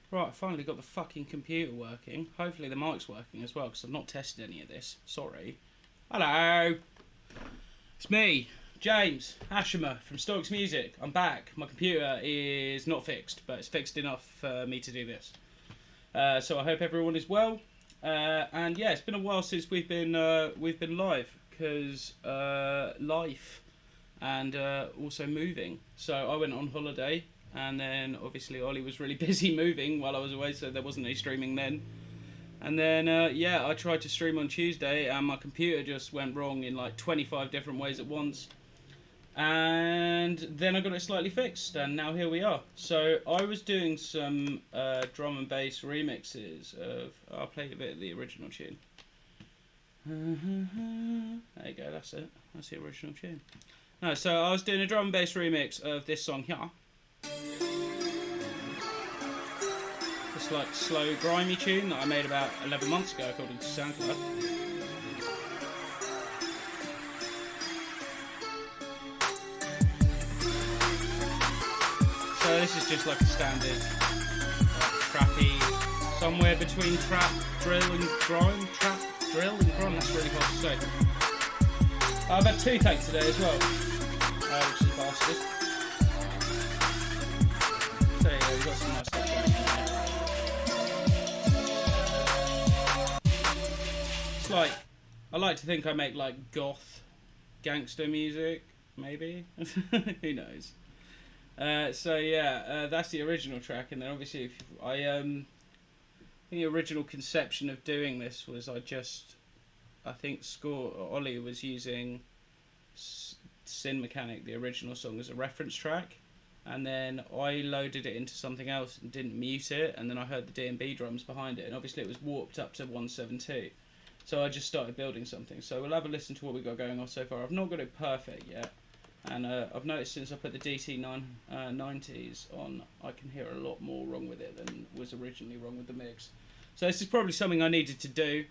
Right, I finally got the fucking computer working. Hopefully the mic's working as well, because I've not tested any of this. Sorry. Hello! It's me, James Ashimer from Storks Music. I'm back. My computer is not fixed, but it's fixed enough for me to do this. So I hope everyone is well. And yeah, it's been a while since we've been live, because life and also moving. So I went on holiday. And then, obviously, Ollie was really busy moving while I was away, so there wasn't any streaming then. And then, yeah, I tried to stream on Tuesday, and my computer just went wrong in, like, 25 different ways at once. And then I got it slightly fixed, and now here we are. So, I was doing some drum and bass remixes of... I'll play a bit of the original tune. There you go, that's it. That's the original tune. No, so I was doing a drum and bass remix of this song here. This like slow grimy tune that I made about 11 months ago according to Soundcloud. So this is just like a standard trappy, somewhere between trap, drill and grime, trap, drill and grime, that's really hard to say. I've had toothache today as well, which is a bastard. So yeah, we've got some nice stuff going on there. It's like, I like to think I make like goth gangster music, maybe? Who knows? So yeah, that's the original track, and then obviously if I the original conception of doing this was I think Ollie was using Sin Mechanic, the original song, as a reference track. And then I loaded it into something else and didn't mute it, and then I heard the DNB drums behind it, and obviously it was warped up to 172. So I just started building something. So we'll have a listen to what we've got going on so far. I've not got it perfect yet, and I've noticed since I put the DT90s on, I can hear a lot more wrong with it than was originally wrong with the mix. So this is probably something I needed to do.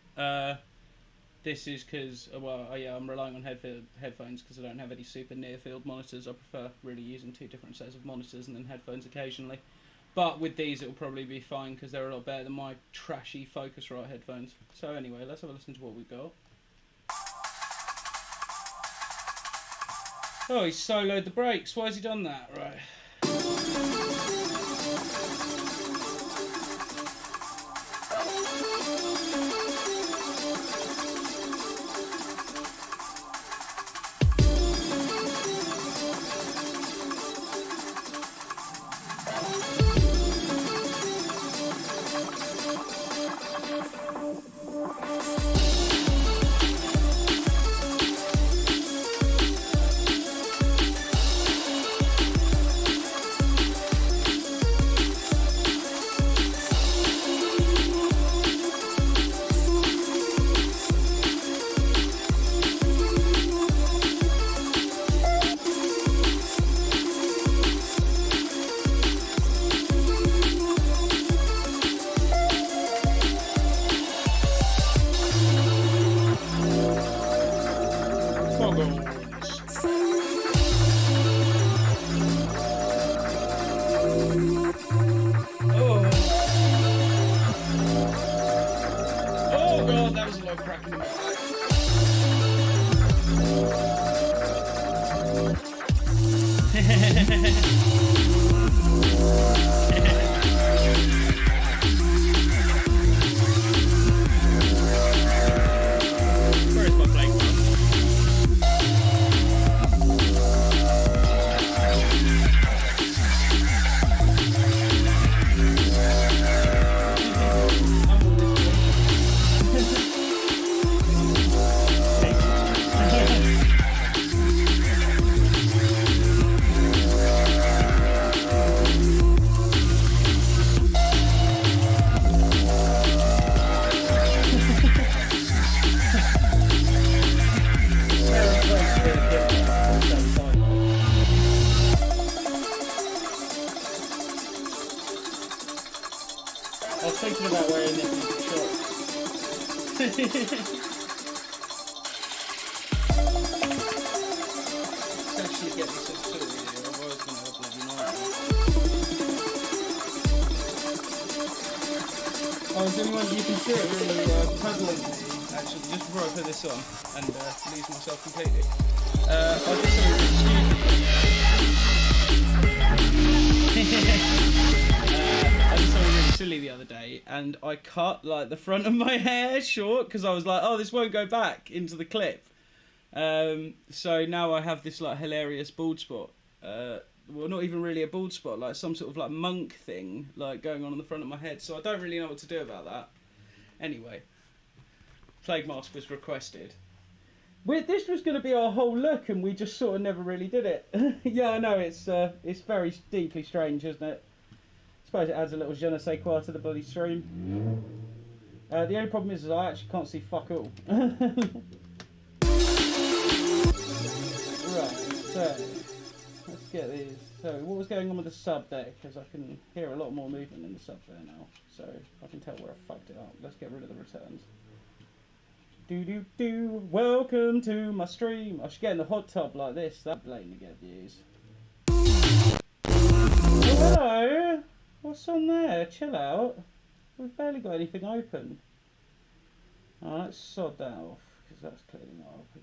This is because, well, yeah, I'm relying on headphones because I don't have any super near-field monitors. I prefer really using two different sets of monitors and then headphones occasionally. But with these, it'll probably be fine because they're a lot better than my trashy Focusrite headphones. So anyway, let's have a listen to what we've got. Oh, he's soloed the brakes. Why has he done that? Right. thinking about wearing this in shorts. Actually get me some silver here, otherwise I'm going to have a bloody nightmare. Does anyone, you can see it really prevalently, actually, just before I put this on and lose myself completely. I did something really silly the other day, and I cut like the front of my hair short because I was like, oh, this won't go back into the clip. So now I have this like hilarious bald spot. Well, not even really a bald spot, like some sort of like monk thing like going on the front of my head. So I don't really know what to do about that. Anyway, Plague Mask was requested. This was going to be our whole look, and we just sort of never really did it. Yeah, I know, it's very deeply strange, isn't it? I suppose it adds a little je ne sais quoi to the bloody stream. The only problem is I actually can't see fuck all. Right, so let's get these. So what was going on with the sub there? Because I can hear a lot more movement in the sub there now, so I can tell where I fucked it up. Let's get rid of the returns. Welcome to my stream. I should get in the hot tub like this. That blatantly get views. Oh, hello. What's on there? Chill out. We've barely got anything open. Oh, let's sod that off because that's clearly not open.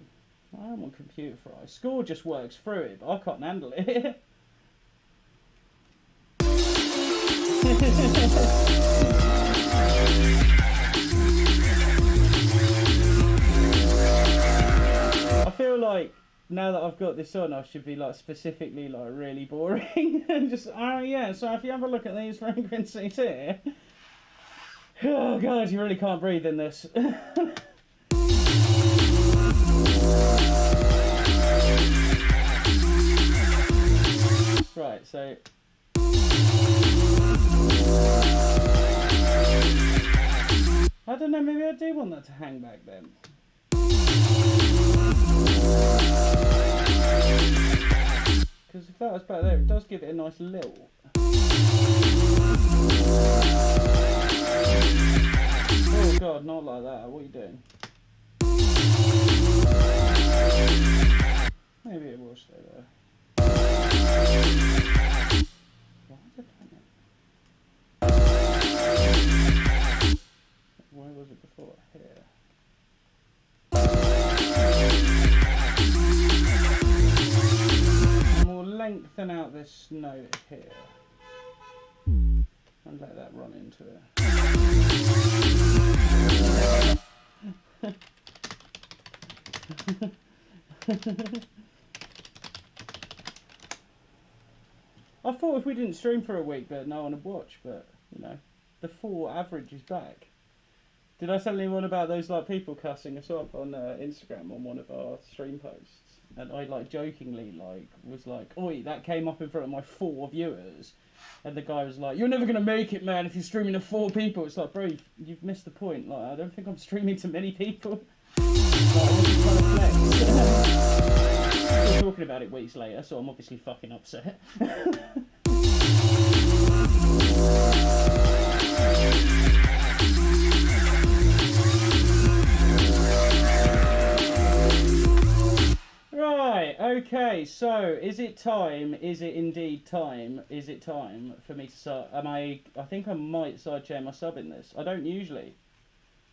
I don't want computer fry. Score just works through it, but I can't handle it. I feel like now that I've got this on, I should be like specifically like really boring and just, oh yeah, so if you have a look at these frequencies here, oh god, you really can't breathe in this. Right, so I don't know, maybe I do want that to hang back then. Because if that was back there, it does give it a nice lilt. Oh god, not like that. What are you doing? Maybe it will stay there. Why has it done it? Where was it before? Here. And we'll lengthen out this note here. And let that run into it. I thought if we didn't stream for a week that no one would watch, but you know, the 4 average is back. Did I tell anyone about those like people cussing us up on Instagram on one of our stream posts? And I like jokingly like was like, oi, that came up in front of my 4 viewers, and the guy was like, you're never gonna make it, man, if you're streaming to 4 people. It's like, bro, you've missed the point. Like, I don't think I'm streaming to many people. Like, I wasn't trying to flex. Still talking about it weeks later, so I'm obviously fucking upset. Right, okay, so is it time? Is it indeed time? Is it time for me to start? I think I might sidechain my sub in this. I don't usually.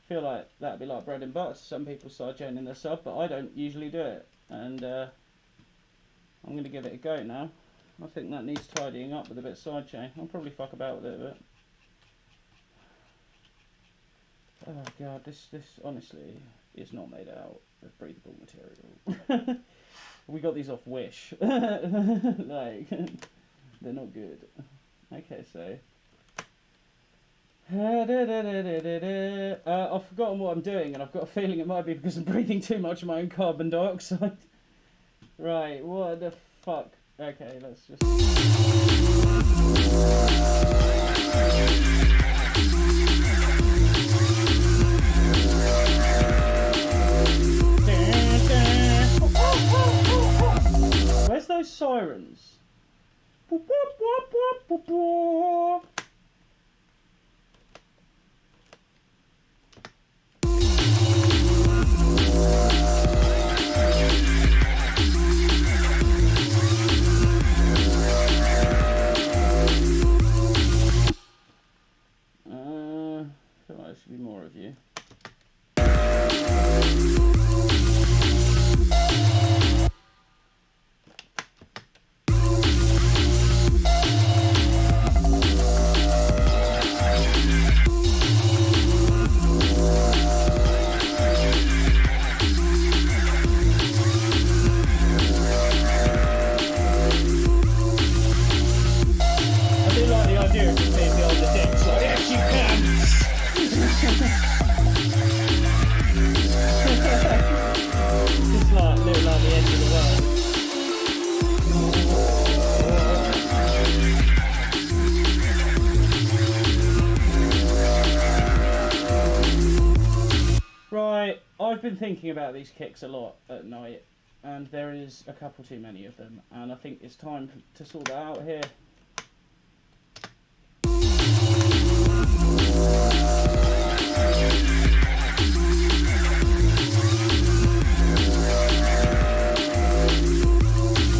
Feel like that'd be like bread and butter. Some people sidechaining their sub, but I don't usually do it. And I'm going to give it a go now. I think that needs tidying up with a bit of sidechain. I'll probably fuck about with it a bit. Oh god, this honestly is not made out of breathable material. We got these off Wish. Like, they're not good. Okay, so I've forgotten what I'm doing, and I've got a feeling it might be because I'm breathing too much of my own carbon dioxide. Right, what the fuck? Okay, let's just... Where's those sirens? I feel like I've been thinking about these kicks a lot at night, and there is a couple too many of them, and I think it's time to sort that out here.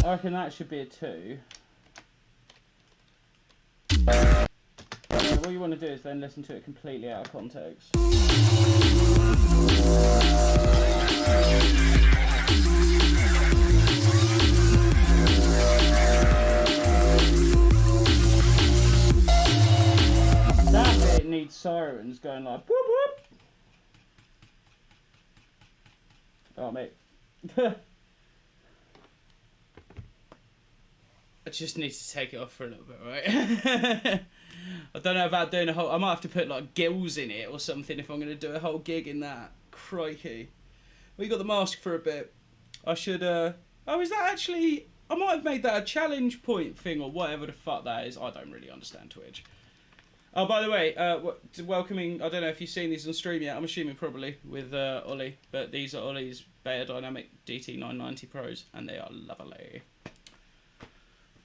I reckon that should be a 2. What you want to do is then listen to it completely out of context. That bit needs sirens going like whoop whoop. Oh mate. I just need to take it off for a little bit, right? I don't know about doing a whole... I might have to put, like, gills in it or something if I'm going to do a whole gig in that. Crikey. We got the mask for a bit. I should, Oh, is that actually... I might have made that a challenge point thing or whatever the fuck that is. I don't really understand Twitch. Oh, by the way, welcoming... I don't know if you've seen these on stream yet. I'm assuming probably with Ollie. But these are Ollie's Beta Dynamic DT990 Pros. And they are lovely.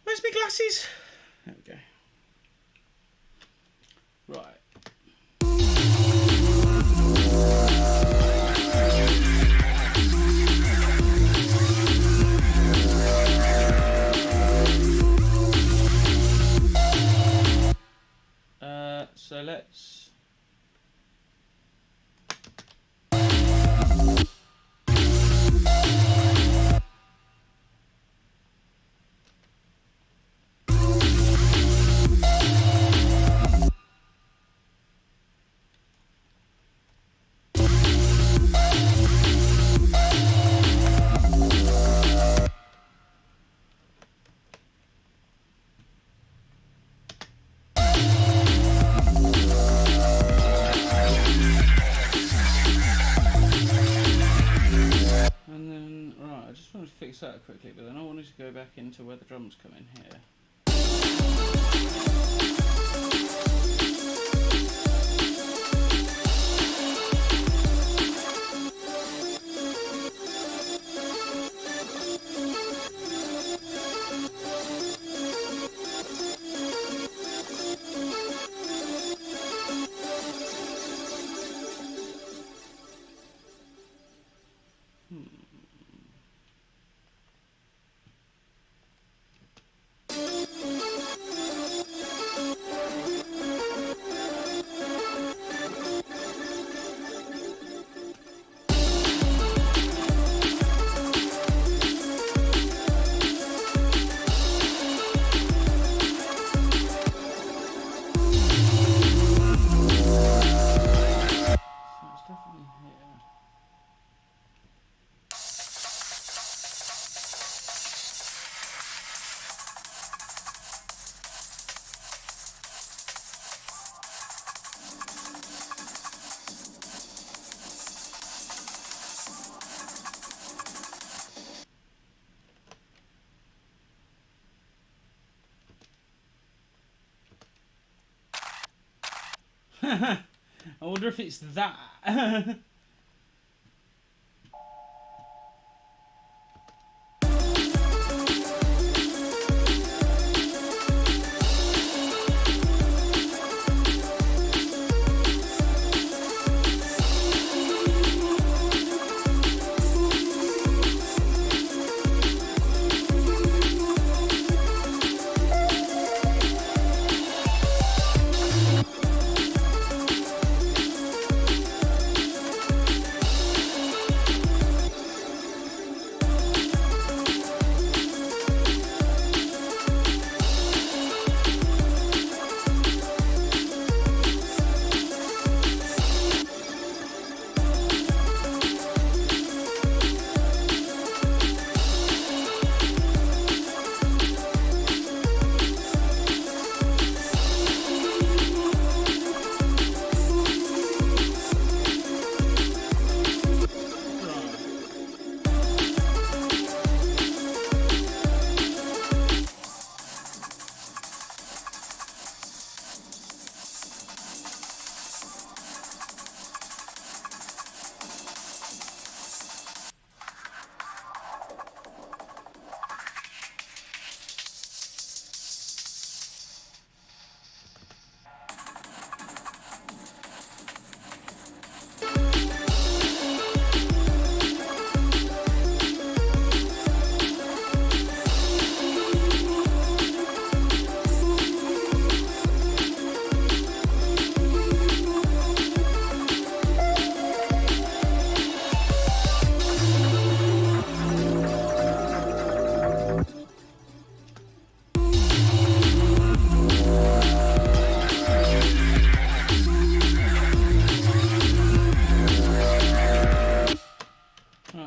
Where's my glasses? There we go. Right. So let's... fix that quickly, but then I wanted to go back into where the drums come in here. I wonder if it's that.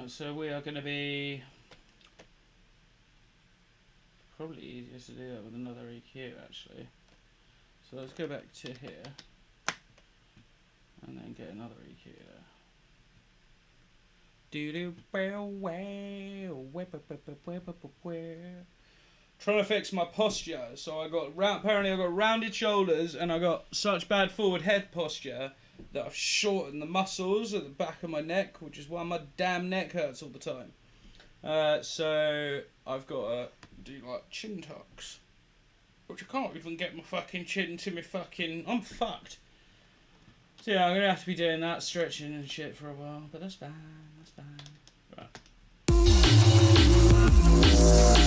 So we are going to be probably easier to do that with another EQ actually. So let's go back to here and then get another EQ there. Trying to fix my posture. So apparently I got rounded shoulders and I got such bad forward head posture that I've shortened the muscles at the back of my neck, which is why my damn neck hurts all the time. So I've got to do like chin tucks, which I can't even get my fucking chin to me fucking... I'm fucked. So yeah, I'm going to have to be doing that, stretching and shit for a while, but that's fine, that's fine. Right.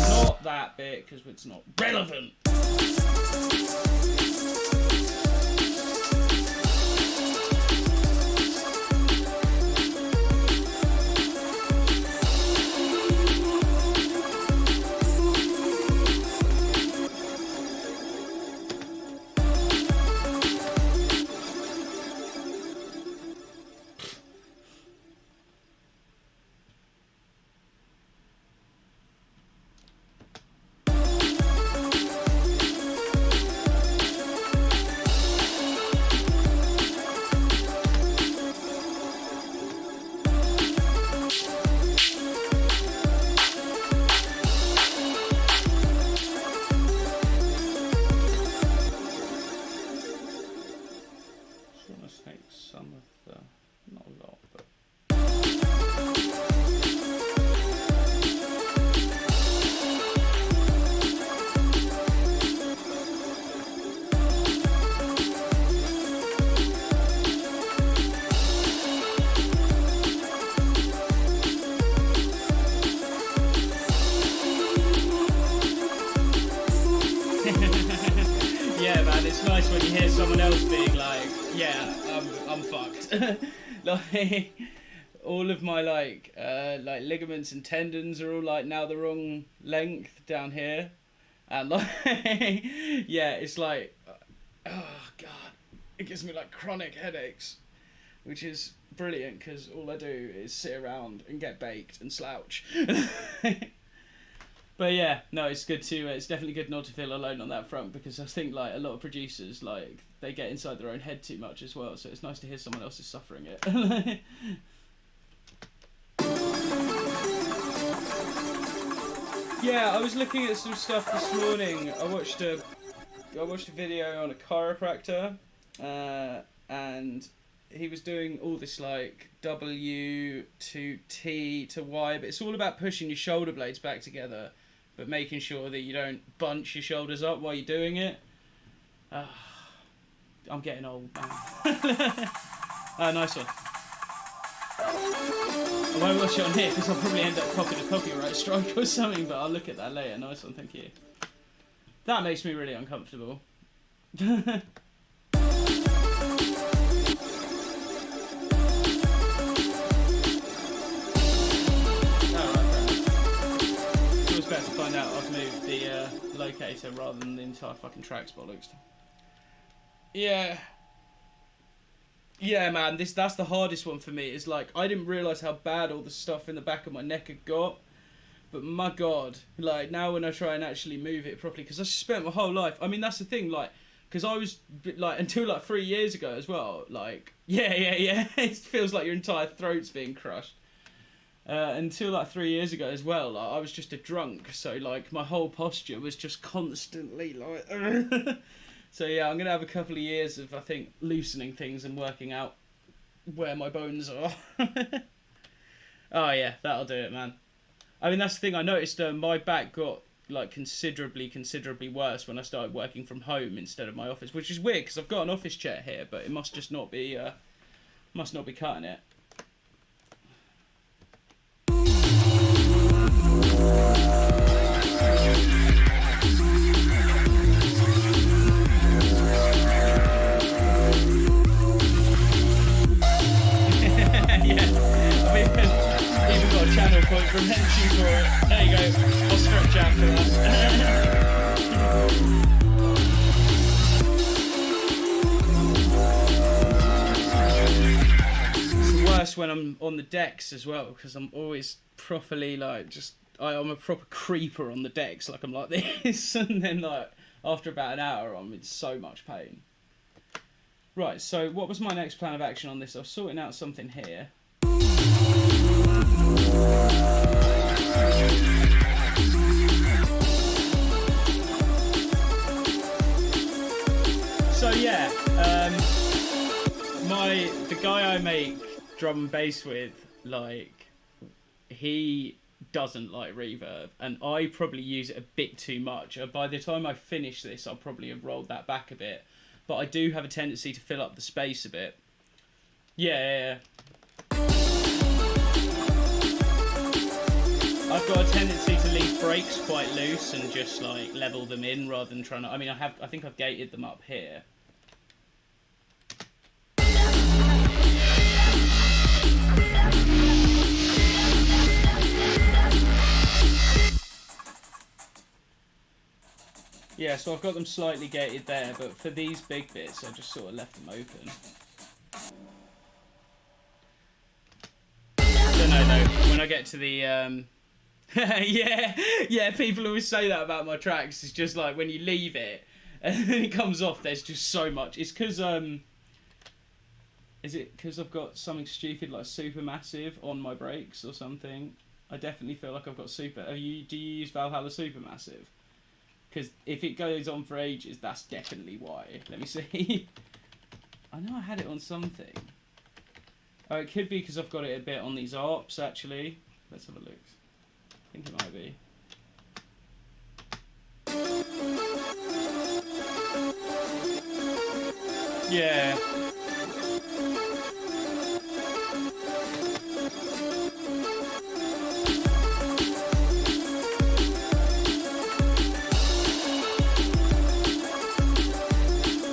Not that bit, because it's not relevant. When you hear someone else being like, yeah, I'm fucked. Like, all of my like ligaments and tendons are all like now the wrong length down here, and like, yeah, it's like, oh god, it gives me like chronic headaches, which is brilliant because all I do is sit around and get baked and slouch. But yeah, no, it's good to. It's definitely good not to feel alone on that front, because I think like a lot of producers, like, they get inside their own head too much as well. So it's nice to hear someone else is suffering it. Yeah, I was looking at some stuff this morning. I watched a video on a chiropractor, and he was doing all this like W to T to Y, but it's all about pushing your shoulder blades back together, but making sure that you don't bunch your shoulders up while you're doing it. I'm getting old, man. Nice one. I won't watch it on here because I'll probably end up copying a copyright strike or something, but I'll look at that later. Nice one, thank you. That makes me really uncomfortable. Better to find out I've moved the locator rather than the entire fucking track's bollocks. Yeah, man, that's the hardest one for me. Is like, I didn't realise how bad all the stuff in the back of my neck had got, but my god, like, now when I try and actually move it properly, because I spent my whole life, I mean, that's the thing, like, because I was like, until like 3 years ago as well, like, yeah, it feels like your entire throat's being crushed. Until like 3 years ago as well, like, I was just a drunk, so like my whole posture was just constantly like so yeah, I'm gonna have a couple of years of, I think, loosening things and working out where my bones are. Oh yeah, that'll do it, man. I mean, that's the thing, I noticed my back got like considerably worse when I started working from home instead of my office, which is weird because I've got an office chair here, but it must just not be cutting it. Even got a channel point from Henshu for it. There you go. I'll stretch out for that. It's the worst worse when I'm on the decks as well, because I'm always properly like I'm a proper creeper on the decks, like I'm like this, and then like after about an hour I'm in so much pain. Right, so what was my next plan of action on this? I was sorting out something here. So yeah, the guy I make drum and bass with, like, he doesn't like reverb, and I probably use it a bit too much. By the time I finish this, I'll probably have rolled that back a bit, but I do have a tendency to fill up the space a bit. Yeah. I've got a tendency to leave breaks quite loose and just like level them in rather than trying to. I mean, I think I've gated them up here. Yeah, so I've got them slightly gated there, but for these big bits, I just sort of left them open. I don't know though, when I get to the, yeah, people always say that about my tracks. It's just like when you leave it and then it comes off, there's just so much. It's because, is it because I've got something stupid like Supermassive on my brakes or something? I definitely feel like I've got do you use Valhalla Supermassive? Because if it goes on for ages, that's definitely why. Let me see. I know I had it on something. Oh, it could be because I've got it a bit on these ARPs, actually. Let's have a look. I think it might be. Yeah.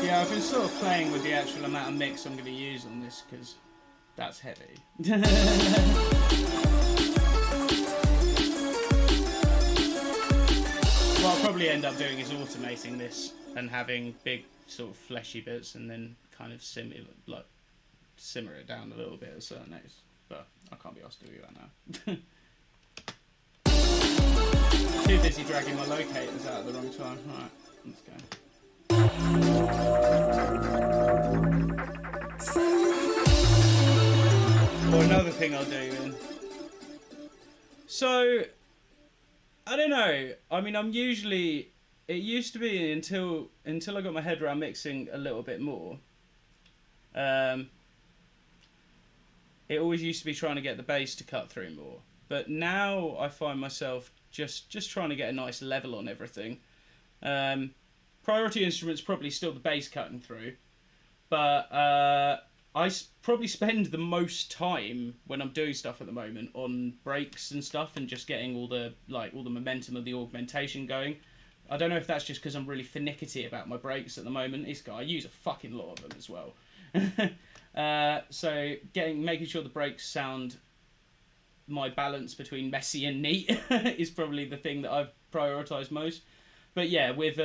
Yeah, I've been sort of playing with the actual amount of mix I'm going to use on this, because that's heavy. What I'll probably end up doing is automating this and having big sort of fleshy bits and then kind of simmer it down a little bit at a certain age. But I can't be asked to do that now. Too busy dragging my locators out at the wrong time. Right, let's go. Or another thing I'll do then. So, I don't know. I mean, it used to be until I got my head around mixing a little bit more. It always used to be trying to get the bass to cut through more. But now I find myself just trying to get a nice level on everything. Priority instrument's probably still the bass cutting through, but I probably spend the most time when I'm doing stuff at the moment on breaks and stuff and just getting all the momentum of the augmentation going. I don't know if that's just because I'm really finicky about my breaks at the moment. I use a fucking lot of them as well. So making sure the breaks sound my balance between messy and neat is probably the thing that I've prioritised most. But yeah, with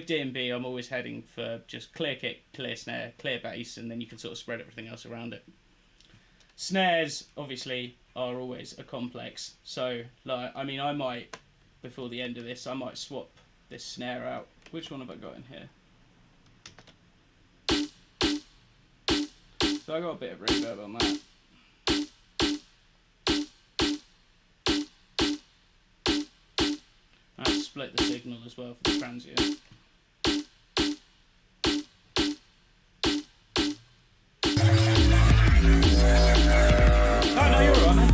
DNB, I'm always heading for just clear kick, clear snare, clear bass, and then you can sort of spread everything else around it. Snares, obviously, are always a complex. So, like, I mean, I might, before the end of this, I might swap this snare out. Which one have I got in here? So I got a bit of reverb on that. I'll split the signal as well for the transient. Oh no, you're alright, man.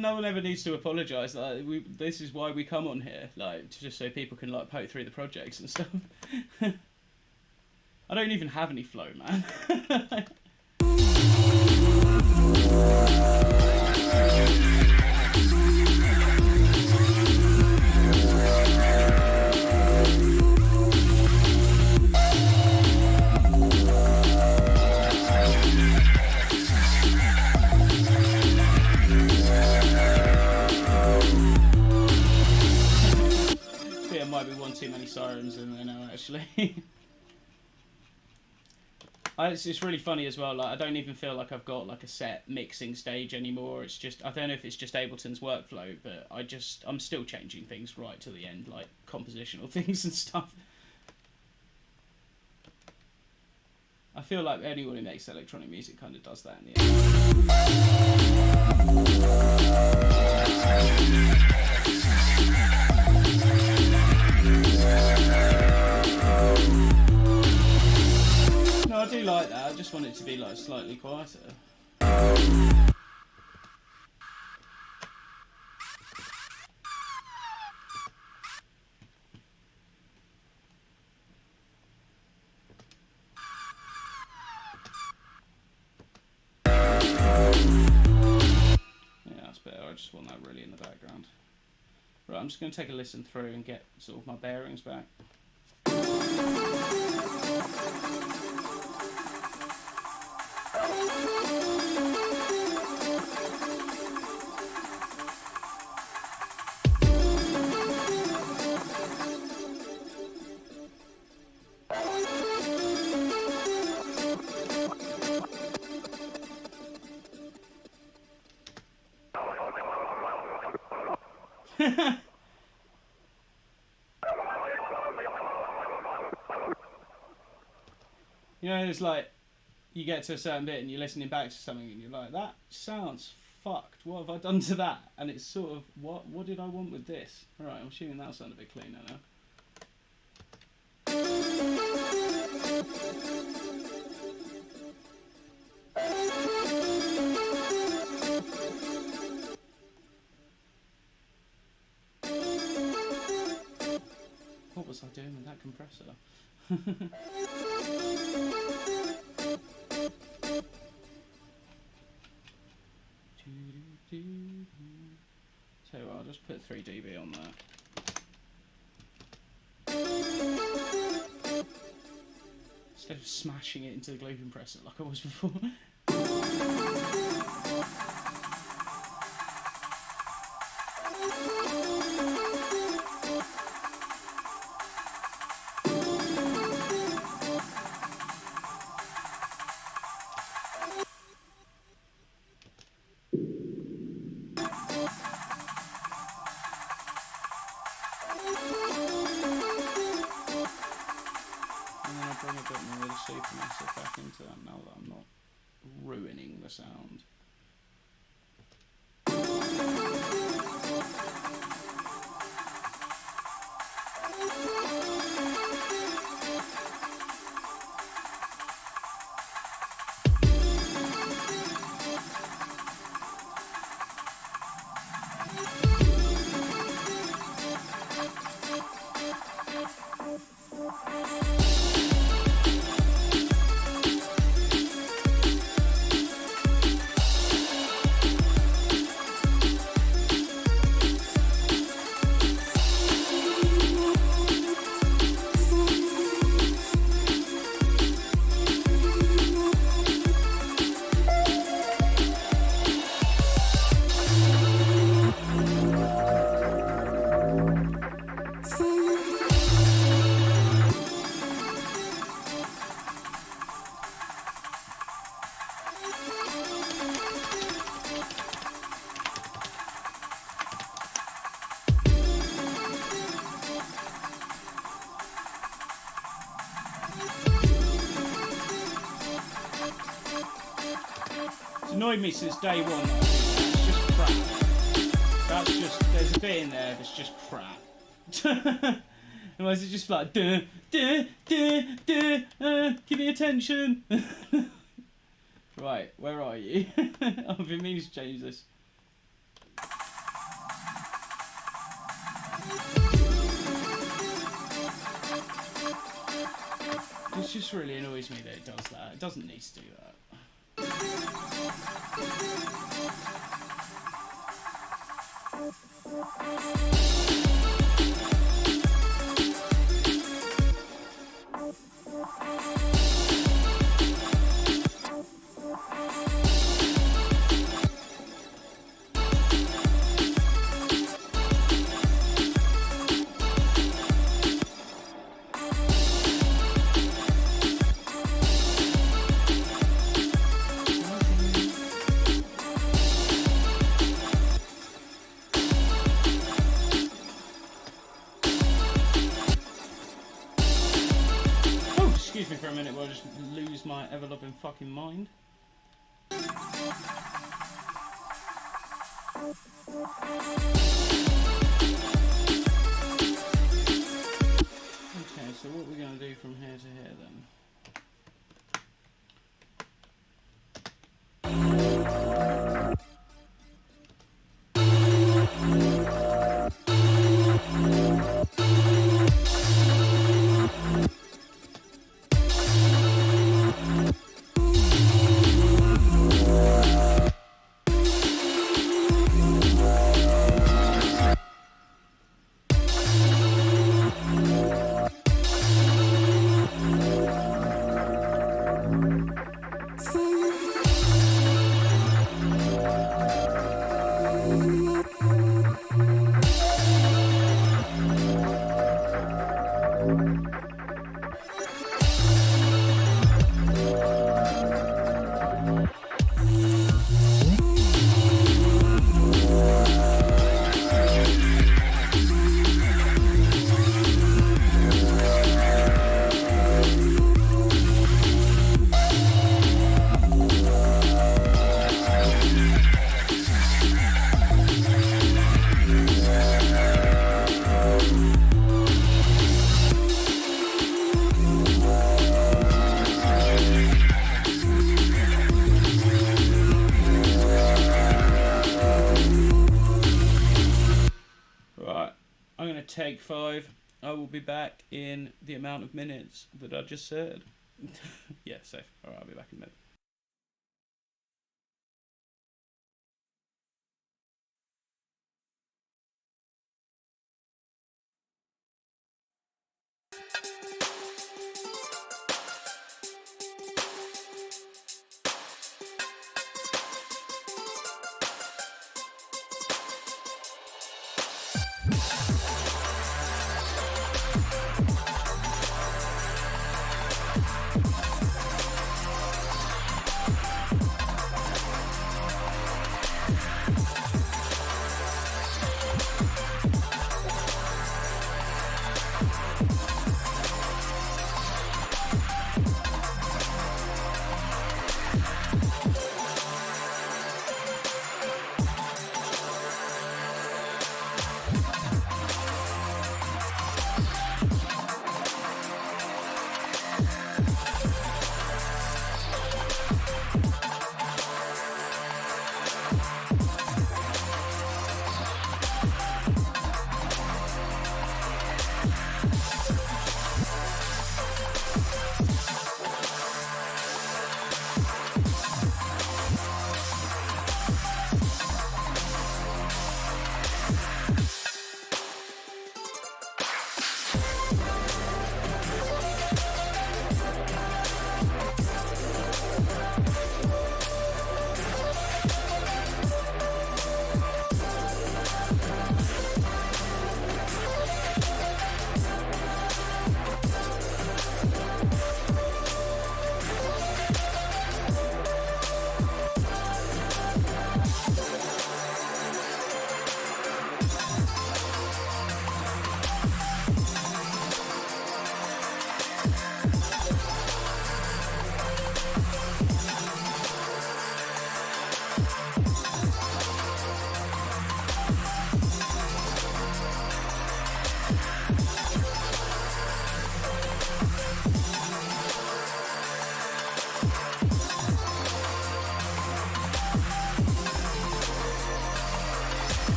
No one ever needs to apologise. Like, this is why we come on here, like, just so people can like poke through the projects and stuff. I don't even have any flow, man. There might be one too many sirens in there now, actually. It's really funny as well. Like, I don't even feel like I've got like a set mixing stage anymore. It's just, I don't know if it's just Ableton's workflow, but I'm still changing things right to the end, like compositional things and stuff. I feel like anyone who makes electronic music kind of does that in the end. No, I do like that. I just want it to be like slightly quieter. Yeah, that's better. I just want that really in the background. Right, I'm just going to take a listen through and get sort of my bearings back. You know, it's like you get to a certain bit and you're listening back to something and you're like, that sounds fucked. What have I done to that? And it's sort of, what did I want with this? Alright, I'm assuming that'll sound a bit cleaner now. What was I doing with that compressor? So I'll just put 3 dB on there. Instead of smashing it into the glue compressor like I was before. Bring a bit more of the supermassive back into that now that I'm not ruining the sound. Annoyed me since day one. It's just crap. That's just, there's a bit in there that's just crap. Otherwise it's just like duh, duh, duh, duh, give me attention. Right, where are you? I've been meaning to change this. It just really annoys me that it does that. It doesn't need to do that. just lose my ever-loving fucking mind. Okay, so what we're going to do from here to here then? Take 5. I will be back in the amount of minutes that I just said. Yeah, safe. Alright, I'll be back in a minute.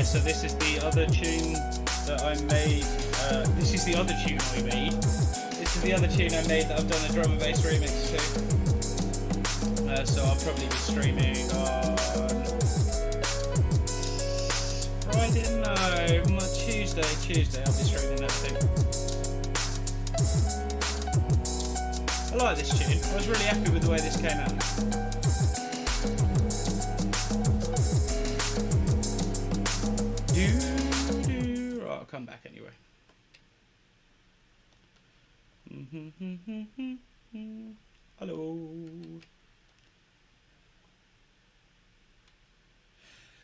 so this is the other tune that I made. This is the other tune I made. This is the other tune I made that I've done a drum and bass remix to. So I'll probably be streaming on Friday, no, Tuesday I'll be streaming that too. I like this tune. I was really happy with the way this came out. Right, I'll come back anyway. Hello.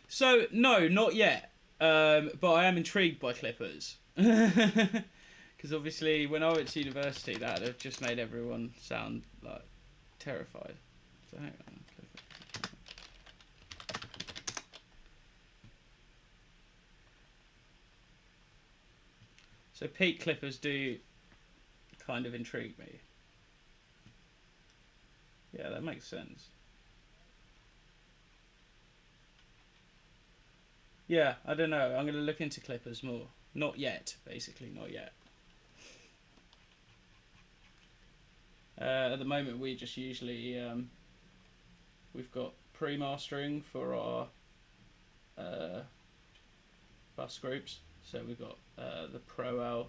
So, no, not yet. But I am intrigued by clippers. Because obviously, when I went to university, that would have just made everyone sound like terrified. So, hang on. So, peak clippers do kind of intrigue me. Yeah, that makes sense. Yeah, I don't know. I'm going to look into clippers more. Not yet, basically, not yet. At the moment, we just usually we've got pre-mastering for our bus groups. So we've got the Pro L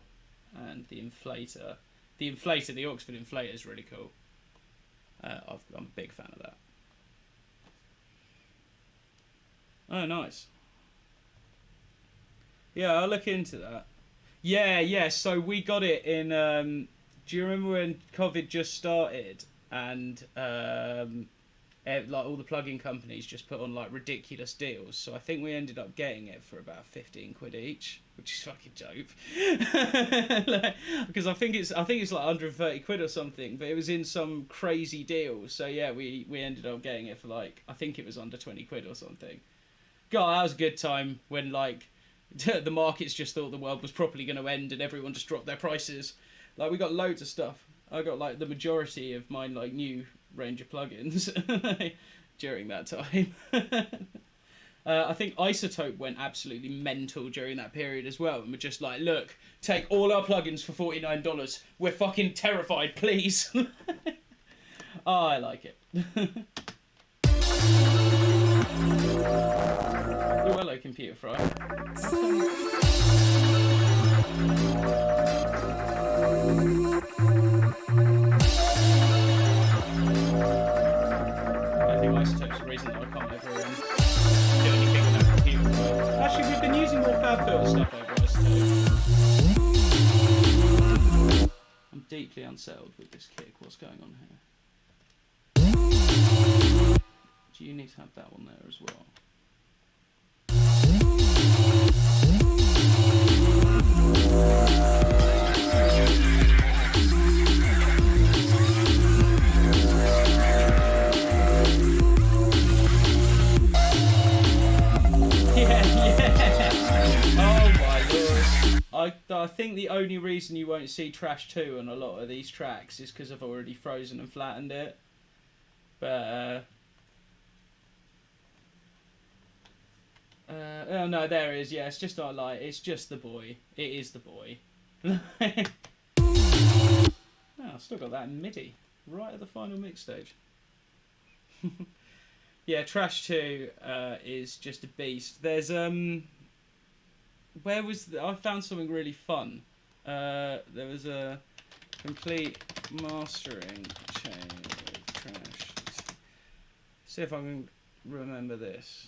and the inflator. The inflator, the Oxford inflator, is really cool. I'm a big fan of that. Oh, nice. Yeah, I'll look into that. Yeah. So we got it in. Do you remember when COVID just started and like all the plugin companies just put on like ridiculous deals? So I think we ended up getting it for about 15 quid each, which is fucking dope. Like, because I think it's like 130 quid or something, but it was in some crazy deal. So yeah, we ended up getting it for like, I think it was under 20 quid or something. God, that was a good time when like the markets just thought the world was properly going to end and everyone just dropped their prices. Like, we got loads of stuff. I got like the majority of my like new range of plugins during that time. I think Isotope went absolutely mental during that period as well, and we're just like, look, take all our plugins for $49. We're fucking terrified, please. Oh, I like it. Oh, hello, Computer Fry. I think Isotope's the reason that I can't ever do anything without Computer Fry. Actually, we've been using more FabFilter stuff over Isotope. I'm deeply unsettled with this kick. What's going on here? Do you need to have that one there as well? I think the only reason you won't see Trash 2 on a lot of these tracks is because I've already frozen and flattened it. But, oh no, there it is, yeah, it's just not like, it's just the boy. It is the boy. Oh, I've still got that in MIDI, right at the final mix stage. Yeah, Trash 2 is just a beast. There's, where was I found something really fun. There was a complete mastering chain of Trash. See if I can remember this.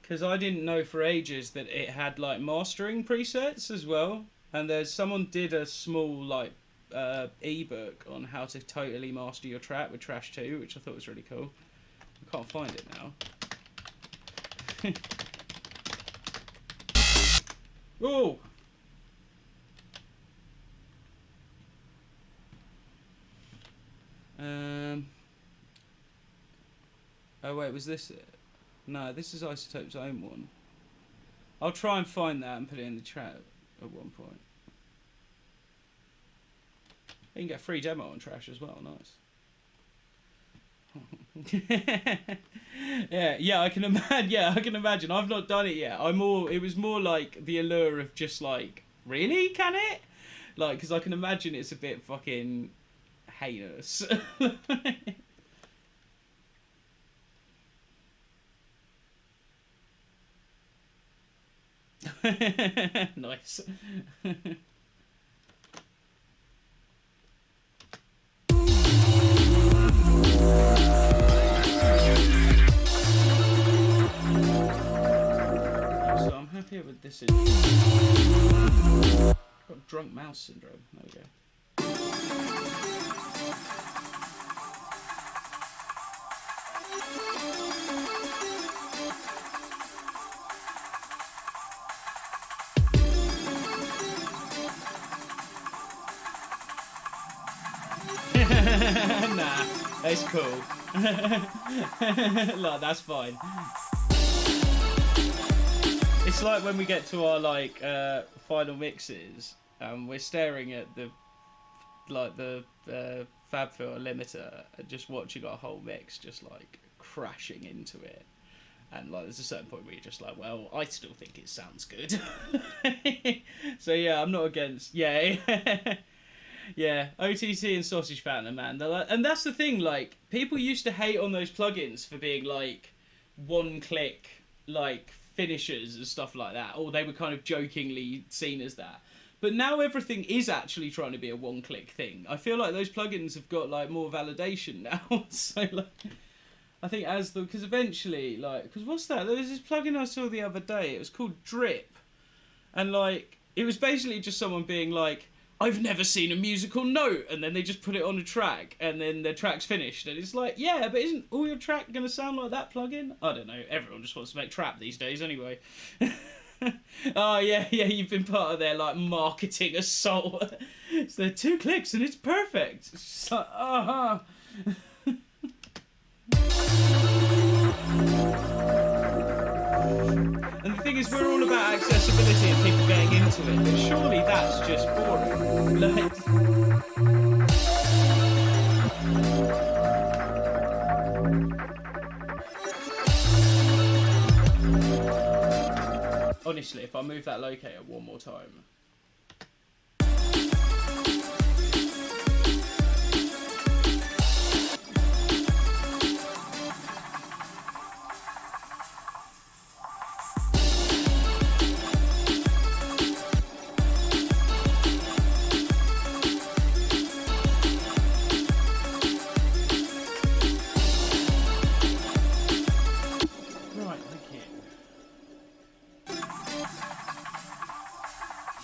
Because I didn't know for ages that it had like mastering presets as well. And there's someone did a small like ebook on how to totally master your track with Trash 2, which I thought was really cool. I can't find it now. Oh! Oh wait, was this it? No, this is Isotope's own one. I'll try and find that and put it in the chat at one point. You can get a free demo on Trash as well, nice. Yeah, I can imagine. Yeah, I can imagine. I've not done it yet. It was more like the allure of just like, really, can it? Like, because I can imagine it's a bit fucking heinous. Nice. So I'm happier with this. Got drunk mouse syndrome. There we go. Nah, that's cool. Like, that's fine. It's like when we get to our like final mixes, we're staring at the FabFilter limiter and just watching our whole mix just like crashing into it. And like, there's a certain point where you're just like, well, I still think it sounds good. So yeah, I'm not against. Yeah, yeah. OTC and Sausage Fountain, man. They're like, and that's the thing. Like, people used to hate on those plugins for being like one-click like finishers and stuff like that, or they were kind of jokingly seen as that. But now everything is actually trying to be a one-click thing. I feel like those plugins have got like more validation now. So like, I think because eventually, like, because what's that? There was this plugin I saw the other day. It was called Drip, and like, it was basically just someone being like, I've never seen a musical note, and then they just put it on a track, and then the track's finished, and it's like, yeah, but isn't all your track gonna sound like that plugin? I don't know. Everyone just wants to make trap these days, anyway. Oh yeah, you've been part of their like marketing assault. It's their 2 clicks and it's perfect. It's just like, And the thing is, we're all about accessibility and people getting into it, but surely that's just boring. Like, honestly, if I move that locator one more time.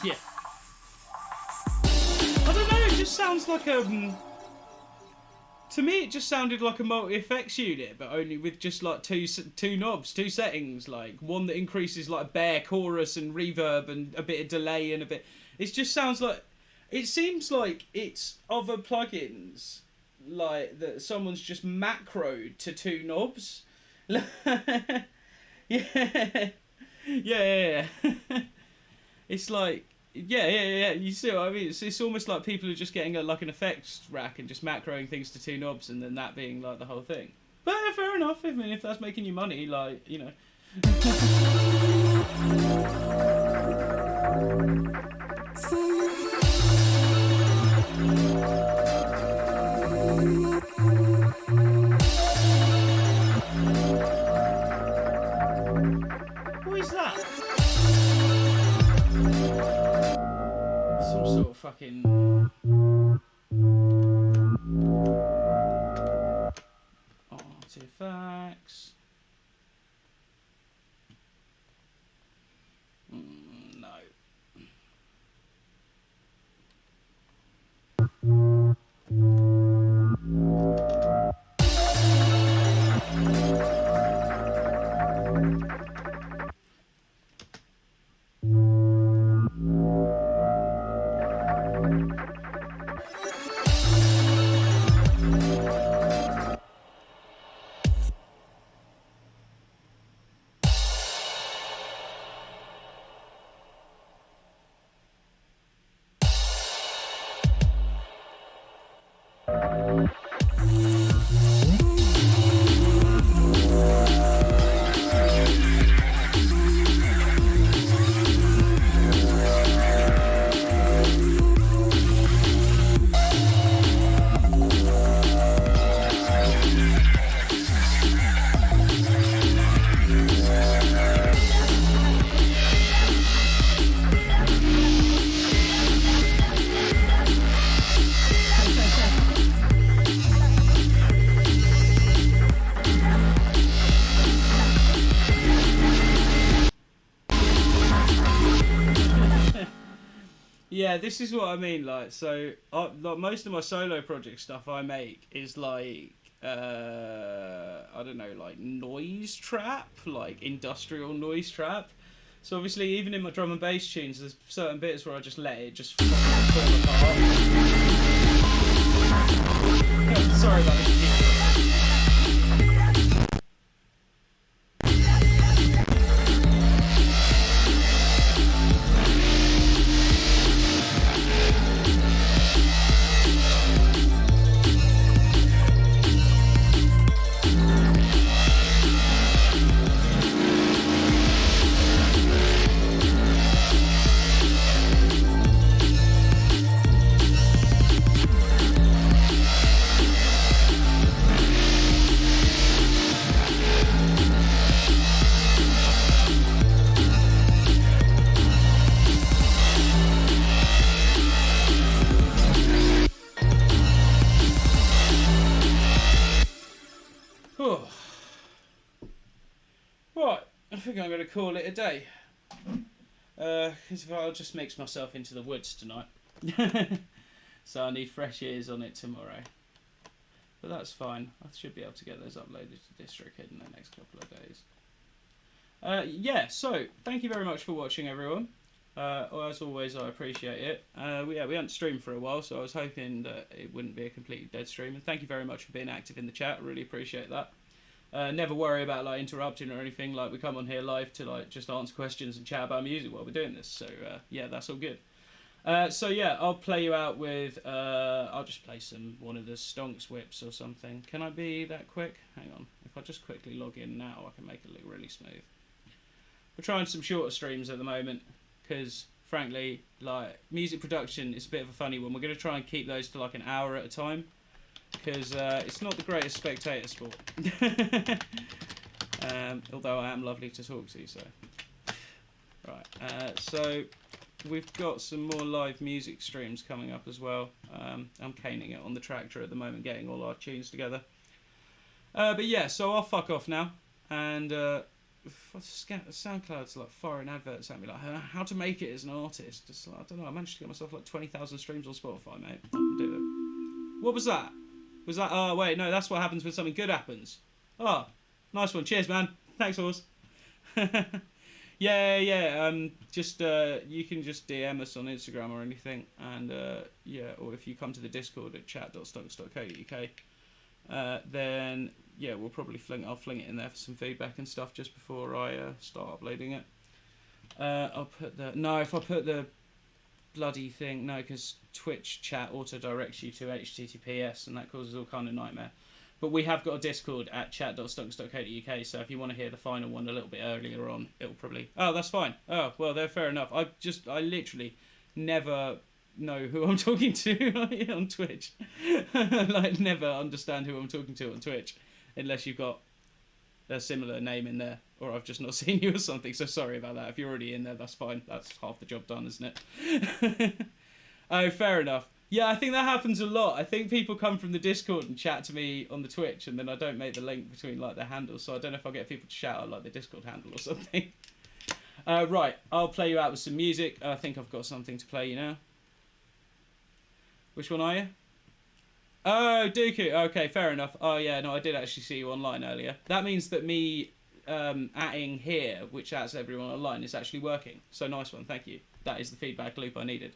Yeah. I don't know, it just sounds like to me it just sounded like a multi-effects unit, but only with just like two knobs, 2 settings, like one that increases like bare chorus and reverb and a bit of delay and a bit. It just sounds like, it seems like it's other plugins like that someone's just macroed to 2 knobs. Yeah. Yeah. It's like, yeah. You see what I mean? It's almost like people are just getting like an effects rack and just macroing things to 2 knobs, and then that being like the whole thing. But fair enough. I mean, if that's making you money, like, you know. What is that? Some sort of fucking artifacts. No. Yeah, this is what I mean. Like, so, like most of my solo project stuff I make is like, I don't know, like noise trap, like industrial noise trap. So obviously, even in my drum and bass tunes, there's certain bits where I just let it just fall apart. Sorry about this. Right, I think I'm going to call it a day. Because I'll just mix myself into the woods tonight. So I need fresh ears on it tomorrow. But that's fine. I should be able to get those uploaded to DistroKid in the next couple of days. Yeah, so thank you very much for watching, everyone. As always, I appreciate it. We hadn't streamed for a while, so I was hoping that it wouldn't be a completely dead stream. And thank you very much for being active in the chat. I really appreciate that. Never worry about like interrupting or anything. Like, we come on here live to like just answer questions and chat about music while we're doing this. So yeah, that's all good. So yeah, I'll play you out with. I'll just play one of the Stonks whips or something. Can I be that quick? Hang on. If I just quickly log in now, I can make it look really smooth. We're trying some shorter streams at the moment because, frankly, like music production is a bit of a funny one. We're going to try and keep those to like an hour at a time because it's not the greatest spectator sport. Although I am lovely to talk to, so. Right, so we've got some more live music streams coming up as well. I'm caning it on the tractor at the moment, getting all our tunes together. But yeah, so I'll fuck off now. And SoundCloud's like firing adverts at me, like how to make it as an artist. Just like, I don't know, I managed to get myself like 20,000 streams on Spotify, mate. I can do it. What was that? Was that, oh wait, no, that's what happens when something good happens. Oh, nice one, cheers man. Thanks, horse. Yeah, just you can just DM us on Instagram or anything, and yeah, or if you come to the Discord at chat.stonks.co.uk, then yeah, we'll probably I'll fling it in there for some feedback and stuff just before I start uploading it. I'll put if I put the bloody thing, no, because Twitch chat auto directs you to HTTPS, and that causes all kind of nightmare. But we have got a Discord at chat.stonks.co.uk, so if you want to hear the final one a little bit earlier on, it'll probably... Oh, that's fine. Oh, well, they're fair enough. I literally never know who I'm talking to on Twitch. Like, never understand who I'm talking to on Twitch, unless you've got a similar name in there, or I've just not seen you or something, so sorry about that. If you're already in there, that's fine. That's half the job done, isn't it? Oh, fair enough. Yeah, I think that happens a lot. I think people come from the Discord and chat to me on the Twitch, and then I don't make the link between like their handles, so I don't know if I'll get people to shout out like the Discord handle or something. Right, I'll play you out with some music. I think I've got something to play you now. Which one are you? Oh, Dooku. Okay, fair enough. Oh yeah, no, I did actually see you online earlier. That means that me atting here, which adds everyone online, is actually working. So nice one, thank you. That is the feedback loop I needed.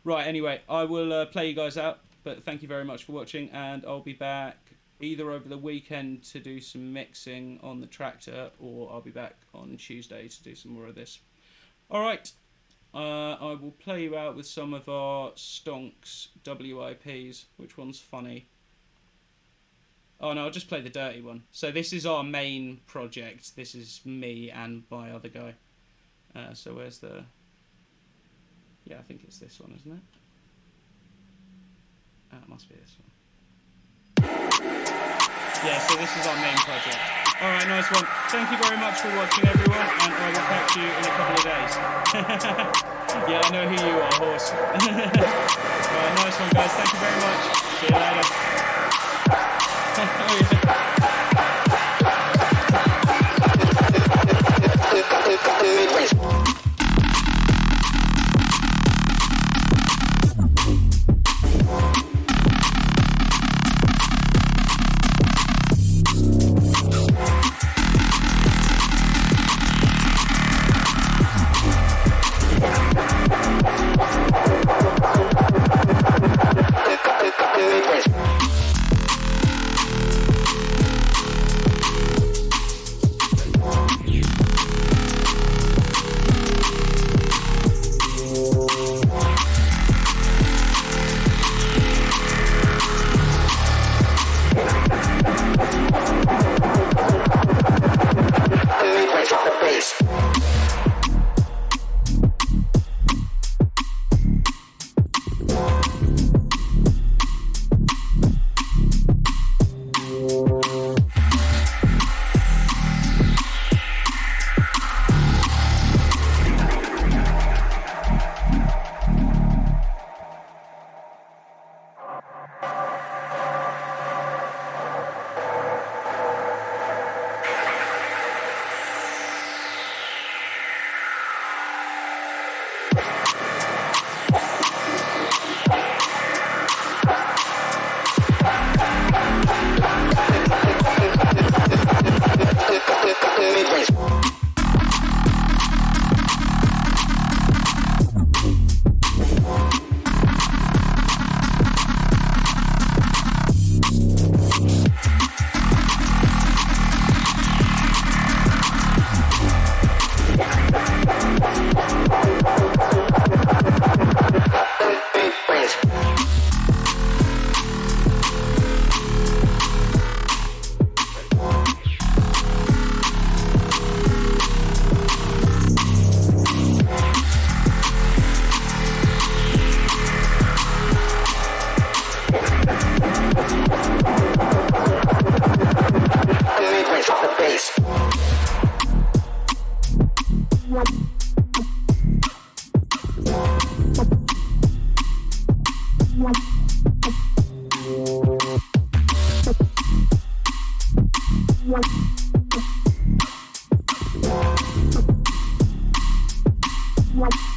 Right, anyway, I will play you guys out, but thank you very much for watching, and I'll be back either over the weekend to do some mixing on the tractor, or I'll be back on Tuesday to do some more of this. Alright, I will play you out with some of our Stonks WIPs. Which one's funny? Oh no, I'll just play the dirty one. So this is our main project. This is me and my other guy. So where's the... Yeah, I think it's this one, isn't it? It must be this one. Yeah, so this is our main project. Alright, nice one. Thank you very much for watching, everyone, and I will catch you in a couple of days. Yeah, I know who you are, horse. Alright, nice one, guys. Thank you very much. See you later. Oh, yeah. What?